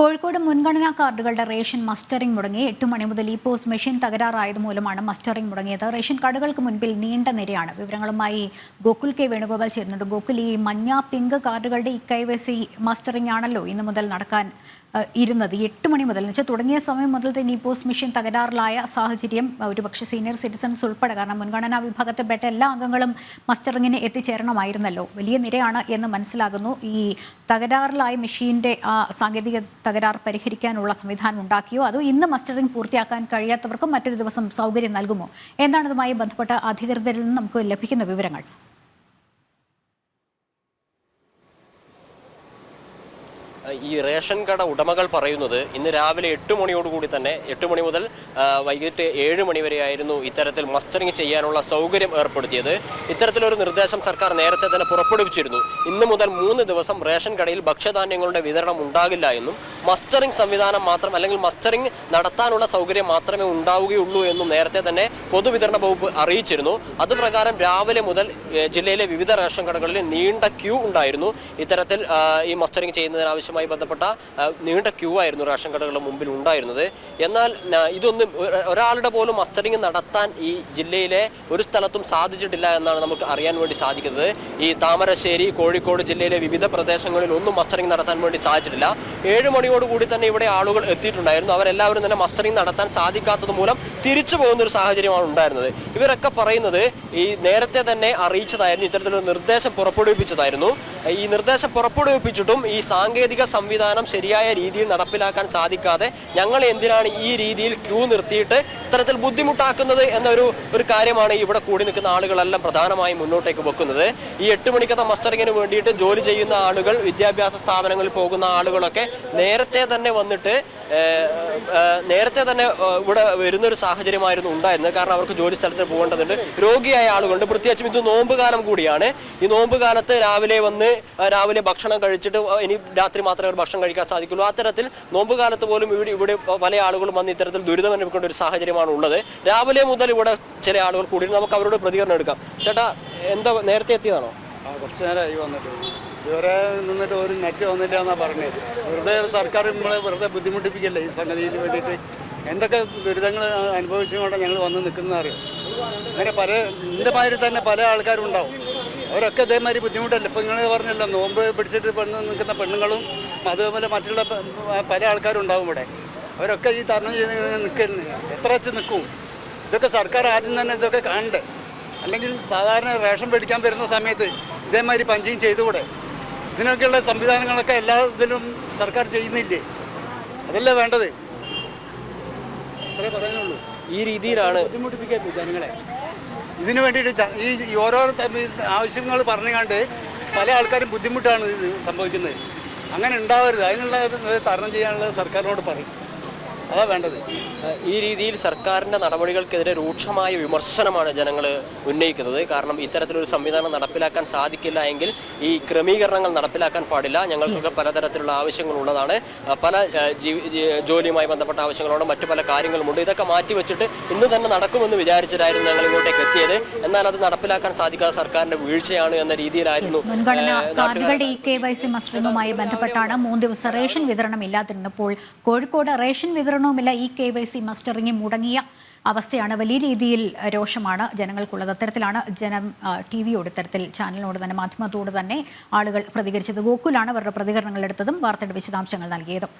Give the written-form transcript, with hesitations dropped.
കോഴിക്കോട് മുൻഗണനാ കാർഡുകളുടെ ration mustering മുടങ്ങി 8 മണി മുതൽ ഈ പോസ് മെഷീൻ തകരാറായത് മൂലമാണ് മസ്റ്ററിംഗ് മുടങ്ങിയത്. റേഷൻ കാർഡുകൾക്ക് മുൻപിൽ നീണ്ട നിരയാണ്. വിവരങ്ങളുമായി ഗോകുൽ കെ വേണുഗോപാൽ ചേരുന്നുണ്ട്. ഗോകുൽ, ഈ മഞ്ഞ പിങ്ക് കാർഡുകളുടെ ഈ KYC മസ്റ്ററിംഗ് ആണല്ലോ ഇന്ന് മുതൽ നടക്കാൻ ഇരുന്നത്. 8 മണി മുതൽ എന്ന് വെച്ചാൽ തുടങ്ങിയ സമയം മുതൽ തന്നെ ഈ പോസ്റ്റ് മെഷീൻ തകരാറിലായ സാഹചര്യം ഒരുപക്ഷെ സീനിയർ സിറ്റിസൺസ് ഉൾപ്പെടെ, കാരണം മുൻഗണനാ വിഭാഗത്തിൽപ്പെട്ട എല്ലാ അംഗങ്ങളും മസ്റ്ററിങ്ങിന് എത്തിച്ചേരണമായിരുന്നല്ലോ. വലിയ നിരയാണ് എന്ന് മനസ്സിലാകുന്നു. ഈ തകരാറിലായ മെഷീൻ്റെ സാങ്കേതിക തകരാർ പരിഹരിക്കാനുള്ള സംവിധാനം ഉണ്ടാക്കിയോ അതോ ഇന്ന് മസ്റ്ററിംഗ് പൂർത്തിയാക്കാൻ കഴിയാത്തവർക്കും മറ്റൊരു ദിവസം സൗകര്യം നൽകുമോ? എന്താണ് ഇതുമായി ബന്ധപ്പെട്ട അധികൃതരിൽ നിന്ന് നമുക്ക് ലഭിക്കുന്ന വിവരങ്ങൾ? ഈ റേഷൻ കട ഉടമകൾ പറയുന്നത് ഇന്ന് രാവിലെ 8 മണിയോടുകൂടി തന്നെ 8 മണി മുതൽ വൈകിട്ട് 7 മണി വരെയായിരുന്നു ഇത്തരത്തിൽ മസ്റ്ററിംഗ് ചെയ്യാനുള്ള സൗകര്യം ഏർപ്പെടുത്തിയത്. ഇത്തരത്തിലൊരു നിർദ്ദേശം സർക്കാർ നേരത്തെ തന്നെ പുറപ്പെടുവിച്ചിരുന്നു. ഇന്ന് മുതൽ 3 ദിവസം റേഷൻ കടയിൽ ഭക്ഷ്യധാന്യങ്ങളുടെ വിതരണം ഉണ്ടാകില്ല എന്നും മസ്റ്ററിംഗ് സംവിധാനം മാത്രം അല്ലെങ്കിൽ മസ്റ്ററിംഗ് നടത്താനുള്ള സൗകര്യം മാത്രമേ ഉണ്ടാവുകയുള്ളൂ എന്നും നേരത്തെ തന്നെ പൊതുവിതരണ വകുപ്പ് അറിയിച്ചിരുന്നു. അതുപ്രകാരം രാവിലെ മുതൽ ജില്ലയിലെ വിവിധ റേഷൻ കടകളിൽ നീണ്ട ക്യൂ ഉണ്ടായിരുന്നു. ഇത്തരത്തിൽ ഈ മസ്റ്ററിംഗ് ചെയ്യുന്നതിനാവശ്യമായി ബന്ധപ്പെട്ട നീണ്ട ക്യൂ ആയിരുന്നു റേഷൻ കടകളുടെ മുമ്പിൽ ഉണ്ടായിരുന്നത്. എന്നാൽ ഇതൊന്നും ഒരാളുടെ പോലും മസ്റ്ററിംഗ് നടത്താൻ ഈ ജില്ലയിലെ ഒരു സ്ഥലത്തും സാധിച്ചിട്ടില്ല എന്നാണ് നമുക്ക് അറിയാൻ വേണ്ടി സാധിക്കുന്നത്. ഈ താമരശ്ശേരി, കോഴിക്കോട് ജില്ലയിലെ വിവിധ പ്രദേശങ്ങളിൽ ഒന്നും മസ്റ്ററിംഗ് നടത്താൻ വേണ്ടി സാധിച്ചിട്ടില്ല. 7 മണിയോടുകൂടി തന്നെ ഇവിടെ ആളുകൾ എത്തിയിട്ടുണ്ടായിരുന്നു. അവരെല്ലാവരും തന്നെ മസ്റ്ററിംഗ് നടത്താൻ സാധിക്കാത്തത് മൂലം തിരിച്ചു പോകുന്ന ഒരു സാഹചര്യമാണ് ഉണ്ടായിരുന്നത്. ഇവരൊക്കെ പറയുന്നത് ഈ നേരത്തെ തന്നെ അറിയിച്ചതായിരുന്നു, ഇത്തരത്തിലൊരു നിർദ്ദേശം പുറപ്പെടുവിപ്പിച്ചതായിരുന്നു. ഈ നിർദ്ദേശം പുറപ്പെടുവിപ്പിച്ചിട്ടും ഈ സാങ്കേതിക സംവിധാനം ശരിയായ രീതിയിൽ നടപ്പിലാക്കാൻ സാധിക്കാതെ ഞങ്ങൾ എന്തിനാണ് ഈ രീതിയിൽ ക്യൂ നിർത്തിയിട്ട് ഇത്തരത്തിൽ ബുദ്ധിമുട്ടാക്കുന്നത് എന്നൊരു കാര്യമാണ് ഇവിടെ കൂടി നിൽക്കുന്ന ആളുകളെല്ലാം പ്രധാനമായും മുന്നോട്ടേക്ക് വെക്കുന്നത്. ഈ 8 മണിക്കത്തെ മസ്റ്ററിങ്ങിന് വേണ്ടിയിട്ട് ജോലി ചെയ്യുന്ന ആളുകൾ, വിദ്യാഭ്യാസ സ്ഥാപനങ്ങളിൽ പോകുന്ന ആളുകളൊക്കെ നേരത്തെ തന്നെ വന്നിട്ട് ഇവിടെ വരുന്നൊരു സാഹചര്യമായിരുന്നു ഉണ്ടായിരുന്നത്. കാരണം അവർക്ക് ജോലി സ്ഥലത്ത് പോകേണ്ടതുണ്ട്, രോഗിയായ ആളുകളുണ്ട്. പ്രത്യേകിച്ചും ഇത് നോമ്പ് കാലം കൂടിയാണ്. ഈ നോമ്പ് കാലത്ത് രാവിലെ ഭക്ഷണം കഴിച്ചിട്ട് ഇനി രാത്രി മാത്രമേ അവർ ഭക്ഷണം കഴിക്കാൻ സാധിക്കുള്ളൂ. അത്തരത്തിൽ നോമ്പ് കാലത്ത് പോലും ഇവിടെ പല ആളുകളും വന്ന് ഇത്തരത്തിൽ ദുരിതം അനുഭവിക്കേണ്ട ഒരു സാഹചര്യമാണ് ഉള്ളത്. രാവിലെ മുതൽ ഇവിടെ ചില ആളുകൾ കൂടി നമുക്ക് അവരോട് പ്രതികരണം എടുക്കാം. ചേട്ടാ, എന്താ നേരത്തെ എത്തിയതാണോ? കുറച്ച് നേരമായി വന്നിട്ട് ഇതുവരെ നിന്നിട്ട് ഒരു നെറ്റ് വന്നില്ല എന്നാണ് പറഞ്ഞത്. വെറുതെ സർക്കാർ നമ്മളെ വെറുതെ ബുദ്ധിമുട്ടിപ്പിക്കല്ലേ ഈ സംഗതിയിൽ വേണ്ടിയിട്ട്. എന്തൊക്കെ ദുരിതങ്ങൾ അനുഭവിച്ചുകൊണ്ട് ഞങ്ങൾ വന്ന് നിൽക്കുന്നത് അറിയാം. അങ്ങനെ എൻ്റെ മാതിരി തന്നെ പല ആൾക്കാരും ഉണ്ടാവും. അവരൊക്കെ ഇതേമാതിരി ബുദ്ധിമുട്ടല്ലേ. ഇപ്പം നിങ്ങൾ പറഞ്ഞല്ലോ, നോമ്പ് പിടിച്ചിട്ട് നിൽക്കുന്ന പെണ്ണുങ്ങളും അതുപോലെ മറ്റുള്ള പല ആൾക്കാരും ഉണ്ടാവും ഇവിടെ. അവരൊക്കെ ഈ തരണം ചെയ്ത് നിൽക്കുന്നു. എത്ര വെച്ച് നിൽക്കും? ഇതൊക്കെ സർക്കാർ ആദ്യം തന്നെ ഇതൊക്കെ കാണണ്ടേ? അല്ലെങ്കിൽ സാധാരണ റേഷൻ മേടിക്കാൻ വരുന്ന സമയത്ത് ഇതേമാതിരി പഞ്ചിങ് ചെയ്തുകൂടെ? ഇതിനൊക്കെയുള്ള സംവിധാനങ്ങളൊക്കെ എല്ലാ ഇതിലും സർക്കാർ ചെയ്യുന്നില്ലേ? അതല്ലേ വേണ്ടത്. അത്രേ പറയാനുള്ളൂ. ഈ രീതിയിലാണ് ബുദ്ധിമുട്ടിപ്പിക്കരുത് ജനങ്ങളെ. ഇതിനു വേണ്ടിയിട്ട് ഈ ഓരോ ആവശ്യങ്ങൾ പറഞ്ഞുകൊണ്ട് പല ആൾക്കാരും ബുദ്ധിമുട്ടാണ് ഇത് സംഭവിക്കുന്നത്. അങ്ങനെ ഉണ്ടാവരുത്. അതിനുള്ള തരണം ചെയ്യാനുള്ളത് സർക്കാരിനോട് പറയും. അതാ വേണ്ടത്. ഈ രീതിയിൽ സർക്കാരിൻ്റെ നടപടികൾക്കെതിരെ രൂക്ഷമായ വിമർശനമാണ് ജനങ്ങൾ ഉന്നയിക്കുന്നത്. കാരണം ഇത്തരത്തിലൊരു സംവിധാനം നടപ്പിലാക്കാൻ സാധിക്കില്ല എങ്കിൽ ഈ ക്രമീകരണങ്ങൾ നടപ്പിലാക്കാൻ പാടില്ല. ഞങ്ങൾക്കൊക്കെ പലതരത്തിലുള്ള ആവശ്യങ്ങളുള്ളതാണ്. പല ജോലിയുമായി ബന്ധപ്പെട്ട ആവശ്യങ്ങളോട് മറ്റു പല കാര്യങ്ങളുമുണ്ട്. ഇതൊക്കെ മാറ്റിവെച്ചിട്ട് ഇന്ന് തന്നെ നടക്കുമെന്ന് വിചാരിച്ചിട്ടായിരുന്നു ഞങ്ങൾ ഇങ്ങോട്ടേക്ക് എത്തിയത്. എന്നാൽ അത് നടപ്പിലാക്കാൻ സാധിക്കാതെ സർക്കാരിന്റെ വീഴ്ചയാണ് എന്ന രീതിയിലായിരുന്നു. കാർഡുകളുടെ ഈ KYC മസ്റ്ററിങ്ങുമായി ബന്ധപ്പെട്ടാണ് 3 ദിവസം റേഷൻ വിതരണം ഇല്ലാതിരുന്നപ്പോൾ കോഴിക്കോട് റേഷൻ വിതരണവുമില്ല, ഈ KYC മസ്റ്ററിംഗ് മുടങ്ങിയ അവസ്ഥയാണ്. വലിയ രീതിയിൽ രോഷമാണ് ജനങ്ങൾക്കുള്ളത്. അത്തരത്തിലാണ് ജനം TV-യോട്, ഇത്തരത്തിൽ ചാനലിനോട് തന്നെ, മാധ്യമത്തോട് തന്നെ ആളുകൾ പ്രതികരിച്ചത്. ഗോകുലാണ് അവരുടെ പ്രതികരണങ്ങൾ എടുത്തതും വാർത്തയുടെ വിശദാംശങ്ങൾ നൽകിയതും.